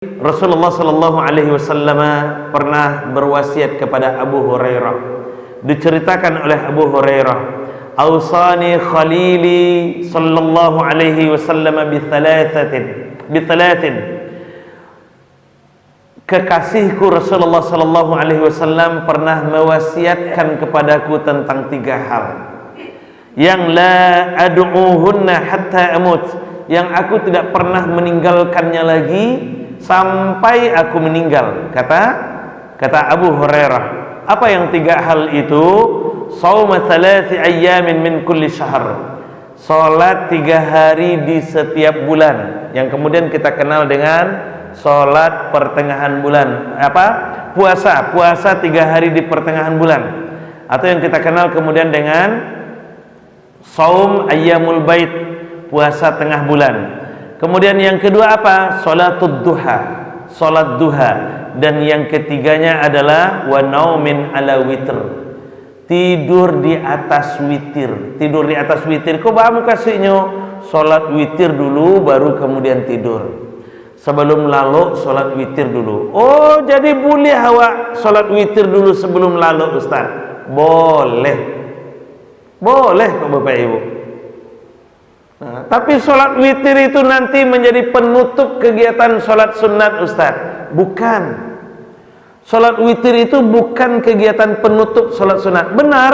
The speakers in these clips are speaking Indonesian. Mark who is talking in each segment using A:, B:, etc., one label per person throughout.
A: Rasulullah sallallahu alaihi wasallam pernah berwasiat kepada Abu Hurairah. Diceritakan oleh Abu Hurairah, "Ausani khalili sallallahu alaihi wasallam bi thalathin." Kekasihku Rasulullah sallallahu alaihi wasallam pernah mewasiatkan kepadaku tentang 3 hal yang la ad'uhunna hatta amut, yang aku tidak pernah meninggalkannya lagi sampai aku meninggal. Kata Abu Hurairah, apa yang 3 hal itu? Shauma 3 ayyamin min kulli syahr, salat 3 hari di setiap bulan, yang kemudian kita kenal dengan salat pertengahan bulan. Puasa 3 hari di pertengahan bulan, atau yang kita kenal kemudian dengan saum ayyamul bait, puasa tengah bulan. Kemudian yang kedua apa? Salatud duha, salat duha. Dan yang ketiganya adalah wa naumin ala witr, tidur di atas witir. Tidur di atas witir, kok bamu kasihnya salat witir dulu baru kemudian tidur. Sebelum lalu salat witir dulu. Oh, jadi boleh awak salat witir dulu sebelum lalu, Ustaz? Boleh. Boleh kok Bapak Ibu. Nah, tapi sholat witir itu nanti menjadi penutup kegiatan sholat sunat, Ustaz. Bukan. Sholat witir itu bukan kegiatan penutup sholat sunat. Benar,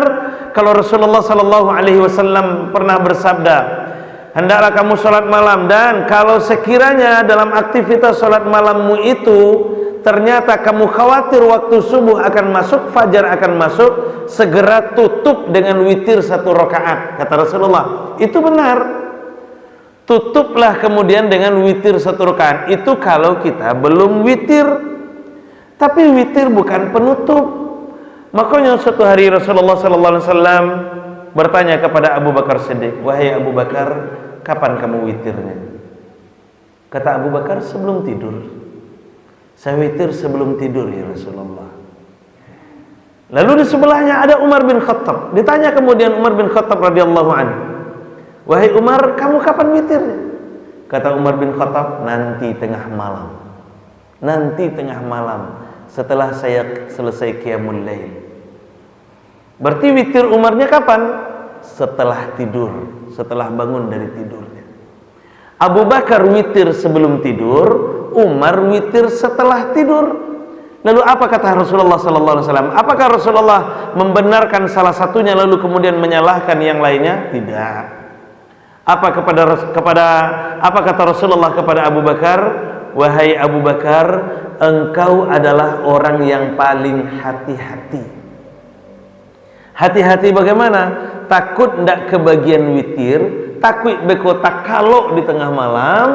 A: kalau Rasulullah sallallahu alaihi wasallam pernah bersabda, hendaklah kamu sholat malam, dan kalau sekiranya dalam aktivitas sholat malammu itu ternyata kamu khawatir waktu subuh akan masuk, fajar akan masuk, segera tutup dengan witir 1 rakaat, kata Rasulullah. Itu benar. Tutuplah kemudian dengan witir 1 rakaat. Itu kalau kita belum witir. Tapi witir bukan penutup. Makanya suatu hari Rasulullah sallallahu alaihi wasallam bertanya kepada Abu Bakar Siddiq, "Wahai Abu Bakar, kapan kamu witirnya?" Kata Abu Bakar, "Sebelum tidur." "Saya witir sebelum tidur ya Rasulullah." Lalu di sebelahnya ada Umar bin Khattab. Ditanya kemudian Umar bin Khattab radhiyallahu anhu, "Wahai Umar, kamu kapan witirnya?" Kata Umar bin Khattab, "Nanti tengah malam." Nanti tengah malam, setelah saya selesai qiyamul lail. Berarti witir Umarnya kapan? Setelah tidur, setelah bangun dari tidurnya. Abu Bakar witir sebelum tidur, Umar witir setelah tidur. Lalu apa kata Rasulullah sallallahu alaihi wasallam? Apakah Rasulullah membenarkan salah satunya lalu kemudian menyalahkan yang lainnya? Tidak. Apa kata Rasulullah kepada Abu Bakar? "Wahai Abu Bakar, engkau adalah orang yang paling hati-hati." Hati-hati bagaimana? Takut ndak kebagian witir, takut bekotak kalau di tengah malam,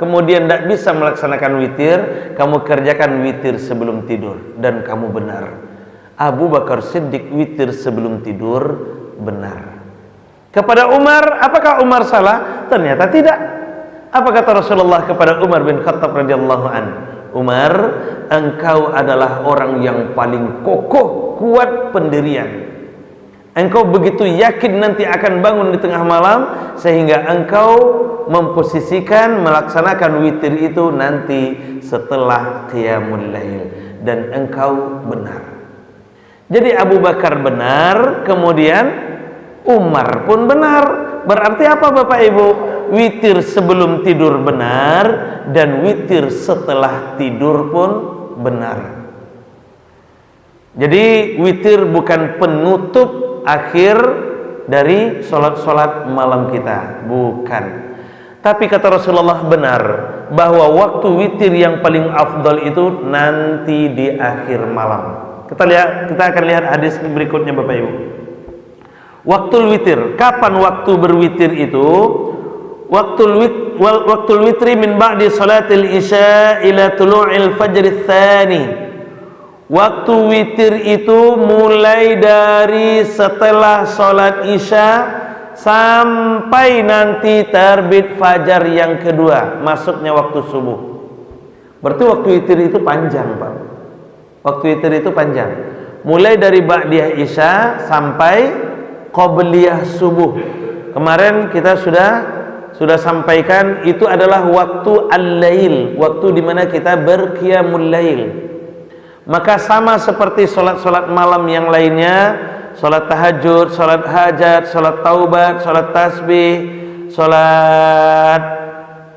A: kemudian tidak bisa melaksanakan witir, kamu kerjakan witir sebelum tidur, dan kamu benar. Abu Bakar Siddiq witir sebelum tidur, benar. Kepada Umar, apakah Umar salah? Ternyata tidak. Apa kata Rasulullah kepada Umar bin Khattab radhiyallahu anhu? "Umar, engkau adalah orang yang paling kokoh, kuat pendirian. Engkau begitu yakin nanti akan bangun di tengah malam, sehingga engkau memposisikan melaksanakan witir itu nanti setelah qiyamul lail, dan engkau benar." Jadi Abu Bakar benar, kemudian Umar pun benar. Berarti apa Bapak Ibu? Witir sebelum tidur benar, dan witir setelah tidur pun benar. Jadi witir bukan penutup akhir dari sholat-sholat malam kita, bukan. Tapi kata Rasulullah benar, bahwa waktu witir yang paling afdal itu nanti di akhir malam. Kita akan lihat hadis berikutnya Bapak Ibu. Waktu witir, kapan waktu berwitir itu? Waktu witri min ba'di salatil isya ila tulu'il fajr tsani. Waktu witir itu mulai dari setelah salat isya sampai nanti terbit fajar yang kedua, masuknya waktu subuh. Berarti waktu witir itu panjang, Pak. Waktu witir itu panjang. Mulai dari ba'diyah isya sampai qabliyah subuh. Kemarin kita sudah sudah sampaikan, itu adalah waktu al-lail, waktu di mana kita berqiyamul lail. Maka sama seperti solat-solat malam yang lainnya, solat tahajud, solat hajat, solat taubat, solat tasbih, solat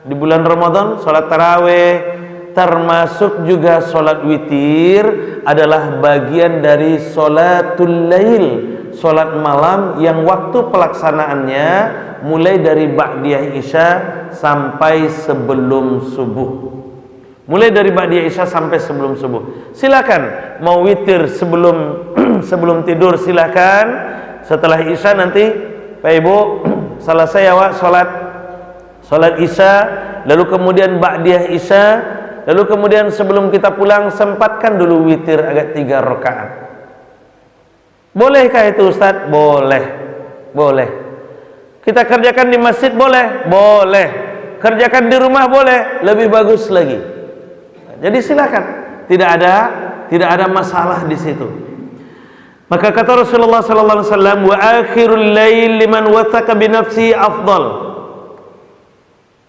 A: di bulan Ramadan, solat tarawih, termasuk juga solat witir adalah bagian dari solatul lail, solat malam yang waktu pelaksanaannya mulai dari ba'diyah isya sampai sebelum subuh. Mulai dari ba'diyah isya sampai sebelum subuh. Silakan mau witir sebelum sebelum tidur, silakan. Setelah isya nanti Pak Ibu selesai awak salat isya, lalu kemudian ba'diyah isya, lalu kemudian sebelum kita pulang sempatkan dulu witir agak 3 rakaat. Bolehkah itu Ustaz? Boleh. Boleh. Kita kerjakan di masjid boleh? Boleh. Kerjakan di rumah boleh, lebih bagus lagi. Jadi silakan. Tidak ada masalah di situ. Maka kata Rasulullah sallallahu alaihi wasallam, wa akhirul lail liman wathaqa bi nafsi afdal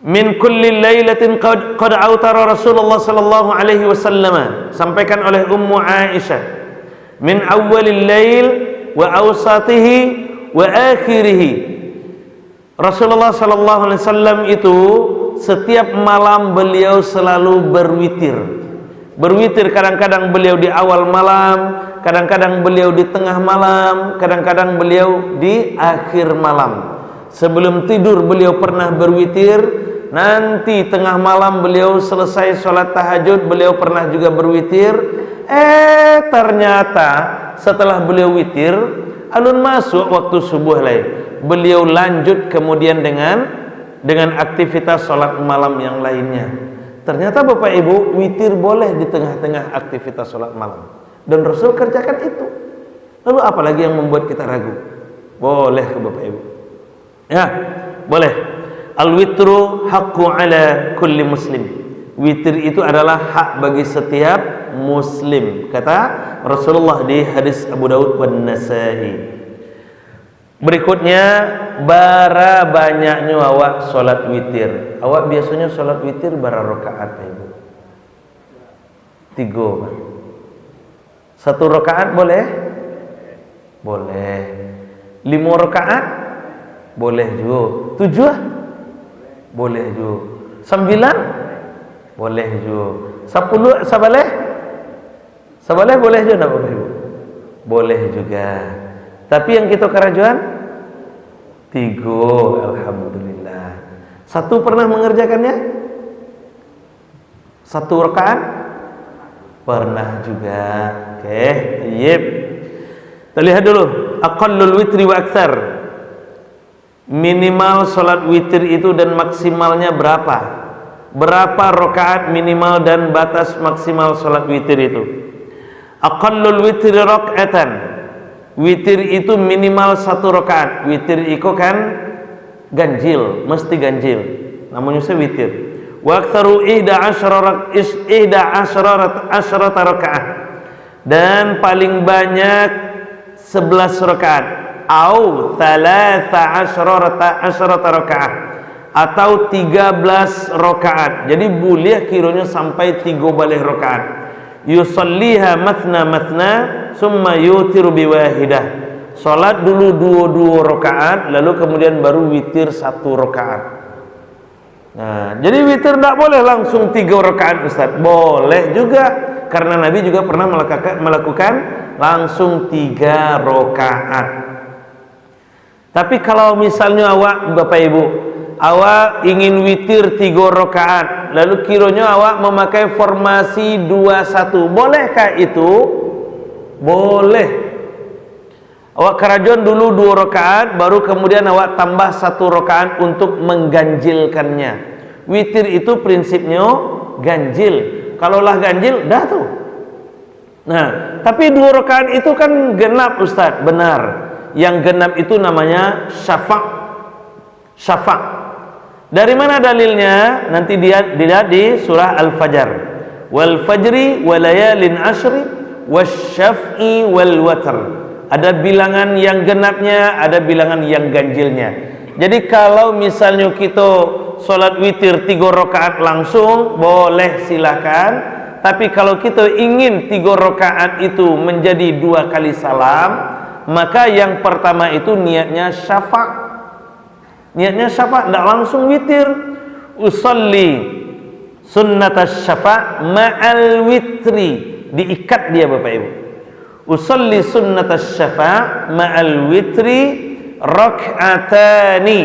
A: min kulli lailatin qad autara Rasulullah sallallahu alaihi wasallam. Sampaikan oleh Ummu Aisyah, min awwalil lail wa awsatihi wa akhirih. Rasulullah sallallahu alaihi wasallam itu setiap malam beliau selalu berwitir. Berwitir kadang-kadang beliau di awal malam, kadang-kadang beliau di tengah malam, kadang-kadang beliau di akhir malam. Sebelum tidur beliau pernah berwitir, nanti tengah malam beliau selesai sholat tahajud beliau pernah juga berwitir. Ternyata setelah beliau witir, alun masuk waktu subuh lain, beliau lanjut kemudian dengan aktivitas sholat malam yang lainnya. Ternyata Bapak Ibu, witir boleh di tengah-tengah aktivitas sholat malam, dan Rasul kerjakan itu. Lalu apalagi yang membuat kita ragu? Boleh ke Bapak Ibu? Ya, boleh. Al-witru haqqu ala kulli muslim. Witir itu adalah hak bagi setiap muslim, kata Rasulullah di hadis Abu Daud dan Nasai. Berikutnya, bara banyaknya awak solat witir. Awak biasanya solat witir bara rakaat, Ibu? 3, Pak. 1 rakaat boleh? Boleh. 5 rakaat? Boleh juga. 7? Boleh juga. 9? Boleh juga. 10 sabaleh? Sabaleh boleh juga, Bapak Ibu? Boleh juga. Tapi yang kita kerajuan 3, alhamdulillah. 1 pernah mengerjakannya? 1 rakaat? Pernah juga. Oke, yep. Kita lihat dulu. Aqallul witri wa aktsar. Minimal salat witir itu dan maksimalnya berapa? Berapa rakaat minimal dan batas maksimal salat witir itu? Aqallul witri rak'atan. Witir itu minimal 1 rakaat. Witir itu kan ganjil, mesti ganjil. Namanya witir. Wa aktsaru 11 rakaat. Dan paling banyak 11 rakaat. Au 13 rakaat. Atau 13 rakaat. Jadi boleh kiranya sampai 3 balik rakaat. Yusalliha mathna summa yutiru biwahidah. Salat dulu 2 rakaat, lalu kemudian baru witir 1 rakaat. Nah, jadi witir tidak boleh langsung 3 rakaat, Ustaz. Boleh juga, karena Nabi juga pernah melakukan langsung 3 rakaat. Tapi kalau misalnya awak, Bapak Ibu, awak ingin witir 3 rakaat, lalu kiranya awak memakai formasi 2-1, bolehkah itu? Boleh. Awak kerajuan dulu 2 rakaat, baru kemudian awak tambah 1 rakaat untuk mengganjilkannya. Witir itu prinsipnya ganjil. Kalaulah ganjil, dah tuh. Nah, tapi 2 rakaat itu kan genap, Ustaz. Benar. Yang genap itu namanya syafa'. Dari mana dalilnya? Nanti dilihat di surah Al-Fajr. Wal fajri walayalin ashri wasyaf'i wal watr. Ada bilangan yang genapnya, ada bilangan yang ganjilnya. Jadi kalau misalnya kita sholat witir 3 rakaat langsung, boleh silakan. Tapi kalau kita ingin 3 rakaat itu menjadi 2 kali salam, maka yang pertama itu niatnya syafa'. Niatnya syafa', tidak langsung witir. Usolli sunnatas syafa' ma'al witri. Diikat dia Bapak Ibu. Usolli sunnatas syafa' ma'al witri rak'atani.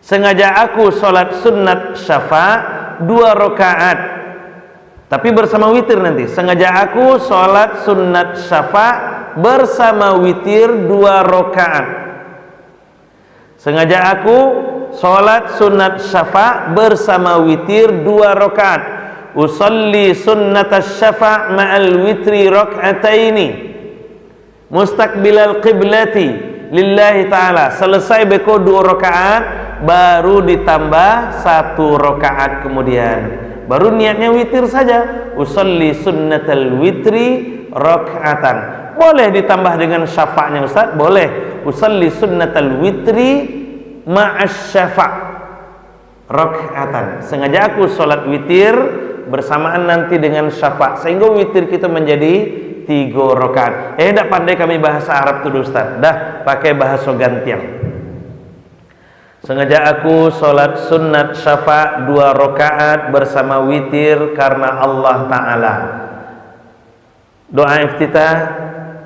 A: Sengaja aku sholat sunnat syafa' 2 rakaat, tapi bersama witir nanti. Sengaja aku sholat sunnat syafa' bersama witir 2 rakaat. Sengaja aku sholat sunnat syafa' bersama witir 2 rakaat. Usolli sunnat syafa' ma'al witri rak'ataini mustaqbilal qiblati lillahi ta'ala. Selesai beko 2 rakaat, baru ditambah 1 rakaat kemudian. Baru niatnya witir saja. Usolli sunnatal witri rak'atan. Boleh ditambah dengan syafa'nya Ustaz? Boleh. Usolli sunnatal witri ma'as syafa' rak'atan. Sengaja aku sholat witir bersamaan nanti dengan syafa', sehingga witir kita menjadi 3 rakaat. Tidak pandai kami bahasa Arab tuh Ustaz. Dah pakai bahasa gantian. Sengaja aku sholat sunnat syafa' 2 rakaat bersama witir karena Allah Ta'ala. Doa iftitah,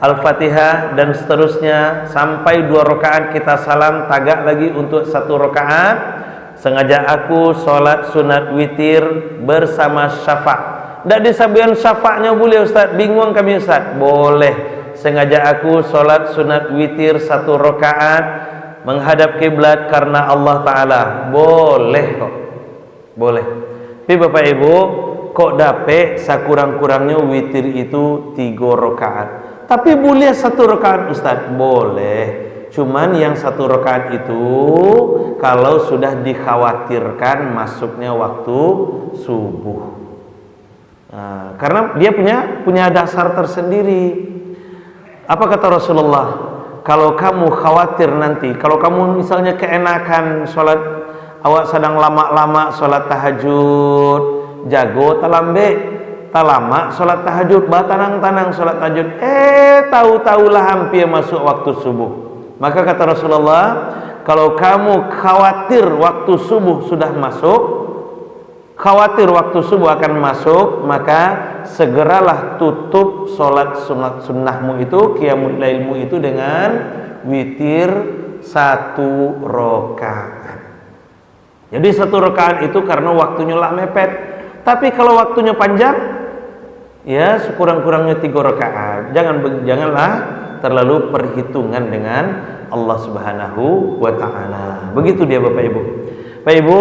A: Al-Fatihah dan seterusnya sampai 2 rakaat kita salam, tagak lagi untuk 1 rakaat. Sengaja aku sholat sunat witir bersama syafa'. Tidak disabihan syafa'nya boleh Ustaz, bingung kami Ustaz. Boleh. Sengaja aku sholat sunat witir 1 rakaat menghadap kiblat karena Allah Ta'ala. Boleh kok. Boleh. Tapi Bapak Ibu, kok dapet sakurang-kurangnya witir itu 3 rakaat. Tapi boleh 1 rakaat Ustaz? Boleh. Cuman yang 1 rakaat itu kalau sudah dikhawatirkan masuknya waktu subuh. Nah, karena dia punya dasar tersendiri. Apa kata Rasulullah? Kalau kamu khawatir nanti, kalau kamu misalnya keenakan sholat, awak sedang lama-lama sholat tahajud, jago talambe, talama sholat tahajud, batanang-tanang sholat tahajud, tahu-tahulah hampir masuk waktu subuh. Maka kata Rasulullah, kalau kamu khawatir waktu subuh sudah masuk, khawatir waktu subuh akan masuk, maka segeralah tutup sholat sunnahmu itu, qiyamul lailmu itu dengan witir 1 rakaat. Jadi 1 rakaat itu karena waktunya lah mepet. Tapi kalau waktunya panjang, ya sekurang-kurangnya 3 rakaat. Janganlah terlalu perhitungan dengan Allah Subhanahu wa Ta'ala. Begitu dia Bapak Ibu. Bapak Ibu,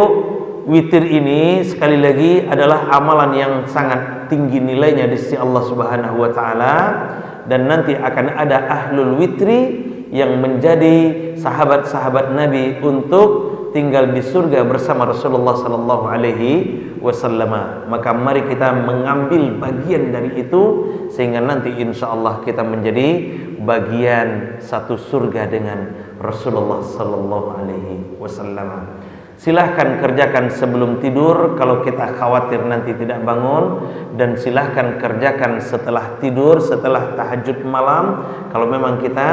A: witir ini sekali lagi adalah amalan yang sangat tinggi nilainya di sisi Allah Subhanahu wa Ta'ala, dan nanti akan ada ahlul witri yang menjadi sahabat-sahabat Nabi untuk tinggal di surga bersama Rasulullah sallallahu alaihi wasallam. Maka mari kita mengambil bagian dari itu sehingga nanti insyaallah kita menjadi bagian satu surga dengan Rasulullah sallallahu alaihi wasallam. Silahkan kerjakan sebelum tidur kalau kita khawatir nanti tidak bangun, dan silahkan kerjakan setelah tidur, setelah tahajud malam kalau memang kita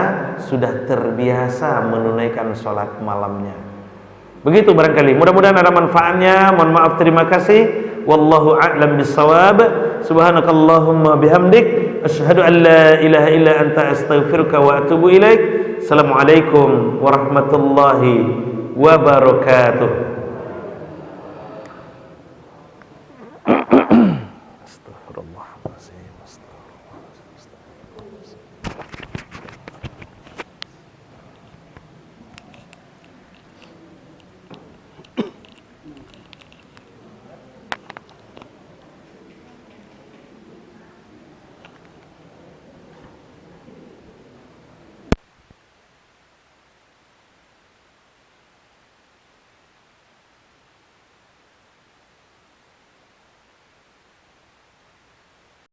A: sudah terbiasa menunaikan sholat malamnya. Begitu barangkali, mudah-mudahan ada manfaatnya. Mohon maaf, terima kasih. Wallahu a'lam bissawab. Subhanakallahumma bihamdik, asyhadu an la ilaha illa anta, astaghfiruka wa atubu ilaik. Assalamualaikum warahmatullahi wabarakatuh.